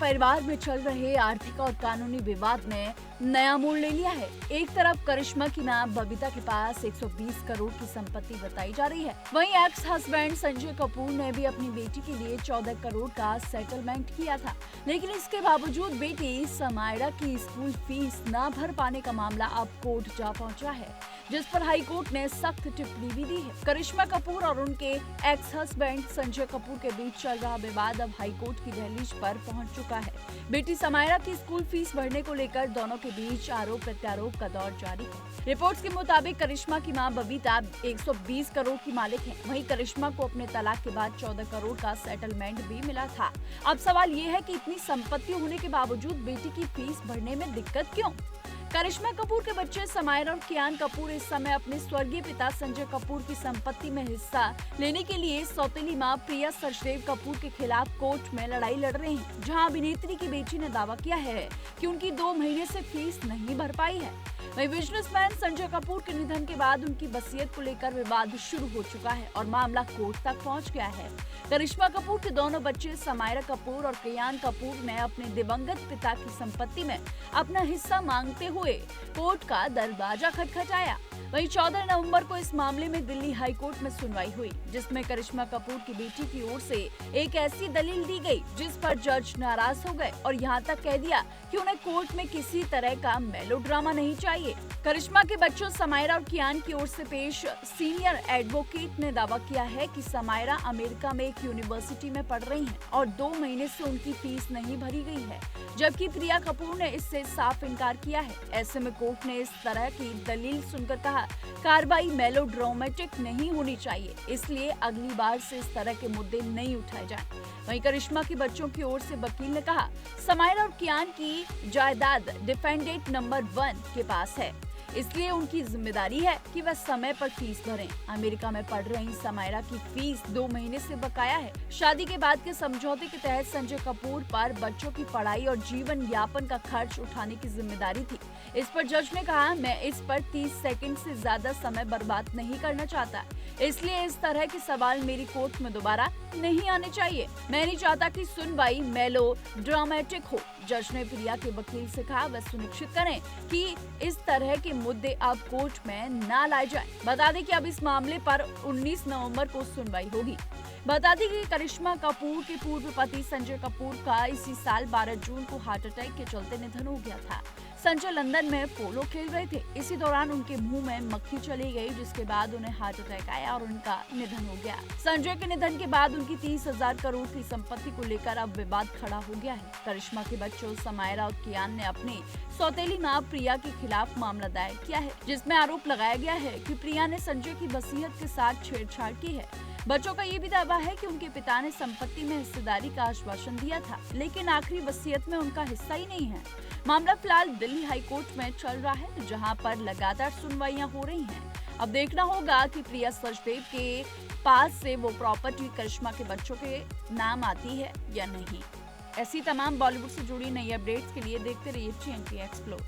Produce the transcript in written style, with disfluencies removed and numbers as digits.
परिवार में चल रहे आर्थिक और कानूनी विवाद ने नया मोड़ ले लिया है। एक तरफ करिश्मा की मां बबीता के पास 120 करोड़ की संपत्ति बताई जा रही है, वहीं एक्स हस्बैंड संजय कपूर ने भी अपनी बेटी के लिए 14 करोड़ का सेटलमेंट किया था। लेकिन इसके बावजूद बेटी समायरा की स्कूल फीस न भर पाने का मामला अब कोर्ट जा पहुंचा है, जिस पर हाई कोर्ट ने सख्त टिप्पणी भी दी है। करिश्मा कपूर और उनके एक्स हस्बैंड संजय कपूर के बीच चल रहा विवाद अब हाई कोर्ट की दहलीज पर पहुंच चुका है। बेटी समायरा की स्कूल फीस भरने को लेकर दोनों के बीच आरोप प्रत्यारोप का दौर जारी है। रिपोर्ट्स के मुताबिक करिश्मा की मां बबीता 120 करोड़ की मालिक है, वहीं करिश्मा को अपने तलाक के बाद 14 करोड़ का सेटलमेंट भी मिला था। अब सवाल ये है कि इतनी संपत्ति होने के बावजूद बेटी की फीस भरने में दिक्कत क्यों? करिश्मा कपूर के बच्चे समायरा और कियान कपूर इस समय अपने स्वर्गीय पिता संजय कपूर की संपत्ति में हिस्सा लेने के लिए सौतेली मां प्रिया सचदेव कपूर के खिलाफ कोर्ट में लड़ाई लड़ रहे हैं, जहां अभिनेत्री की बेटी ने दावा किया है कि उनकी 2 महीने से फीस नहीं भर पाई है। वहीं बिजनेसमैन संजय कपूर के निधन के बाद उनकी वसीयत को लेकर विवाद शुरू हो चुका है और मामला कोर्ट तक पहुंच गया है। करिश्मा कपूर के दोनों बच्चे समायरा कपूर और कियान कपूर ने अपने दिवंगत पिता की संपत्ति में अपना हिस्सा मांगते हुए कोर्ट का दरवाजा खटखटाया। वहीं 14 नवंबर को इस मामले में दिल्ली हाई कोर्ट में सुनवाई हुई, जिसमें करिश्मा कपूर की बेटी की ओर से एक ऐसी दलील दी गई जिस पर जज नाराज हो गए और यहां तक कह दिया कि उन्हें कोर्ट में किसी तरह का मेलोड्रामा नहीं चाहिए। करिश्मा के बच्चों समायरा और कियान की ओर से पेश सीनियर एडवोकेट ने दावा किया है कि समायरा अमेरिका में एक यूनिवर्सिटी में पढ़ रही हैं और 2 महीने से उनकी फीस नहीं भरी गई है, जबकि प्रिया कपूर ने इससे साफ इनकार किया है। ऐसे में कोर्ट ने इस तरह की दलील सुनकर कहा, कार्रवाई मेलोड्रामेटिक नहीं होनी चाहिए, इसलिए अगली बार से इस तरह के मुद्दे नहीं उठाए जाएं। वहीं करिश्मा के बच्चों की ओर से वकील ने कहा, समायरा और कियान की जायदाद डिफेंडेंट नंबर 1 के पास है, इसलिए उनकी जिम्मेदारी है कि वह समय पर फीस भरें। अमेरिका में पढ़ रही समायरा की फीस 2 महीने से बकाया है। शादी के बाद के समझौते के तहत संजय कपूर पर बच्चों की पढ़ाई और जीवन यापन का खर्च उठाने की जिम्मेदारी थी। इस पर जज ने कहा, मैं इस पर 30 सेकंड से ज्यादा समय बर्बाद नहीं करना चाहता, इसलिए इस तरह के सवाल मेरी कोर्ट में दोबारा नहीं आने चाहिए। मैं नहीं चाहता कि सुनवाई मेलोड्रामेटिक हो। जज ने प्रिया के वकील से कहा, वह सुनिश्चित करें कि इस तरह के मुद्दे अब कोर्ट में न लाए जाएं। बता दें कि अब इस मामले पर 19 नवंबर को सुनवाई होगी। बता दें कि करिश्मा कपूर के पूर्व पति संजय कपूर का इसी साल 12 जून को हार्ट अटैक के चलते निधन हो गया था। संजय लंदन में पोलो खेल रहे थे। इसी दौरान उनके मुंह में मक्खी चली गई, जिसके बाद उन्हें हार्ट अटैक आया और उनका निधन हो गया। संजय के निधन के बाद उनकी 30,000 करोड़ की संपत्ति को लेकर अब विवाद खड़ा हो गया है। करिश्मा के बच्चों समायरा और कियान ने अपनी सौतेली मां प्रिया के खिलाफ मामला दायर किया है, जिसमें आरोप लगाया गया है कि प्रिया ने संजय की वसीयत के साथ छेड़छाड़ की है। बच्चों का ये भी दावा है कि उनके पिता ने संपत्ति में हिस्सेदारी का आश्वासन दिया था, लेकिन आखिरी वसीयत में उनका हिस्सा ही नहीं है। मामला फिलहाल दिल्ली हाई कोर्ट में चल रहा है, जहां पर लगातार सुनवाइयां हो रही हैं। अब देखना होगा कि प्रिया सचदेव के पास से वो प्रॉपर्टी करिश्मा के बच्चों के नाम आती है या नहीं। ऐसी तमाम बॉलीवुड से जुड़ी नई अपडेट्स के लिए देखते रहिए TNT एक्सप्लोर।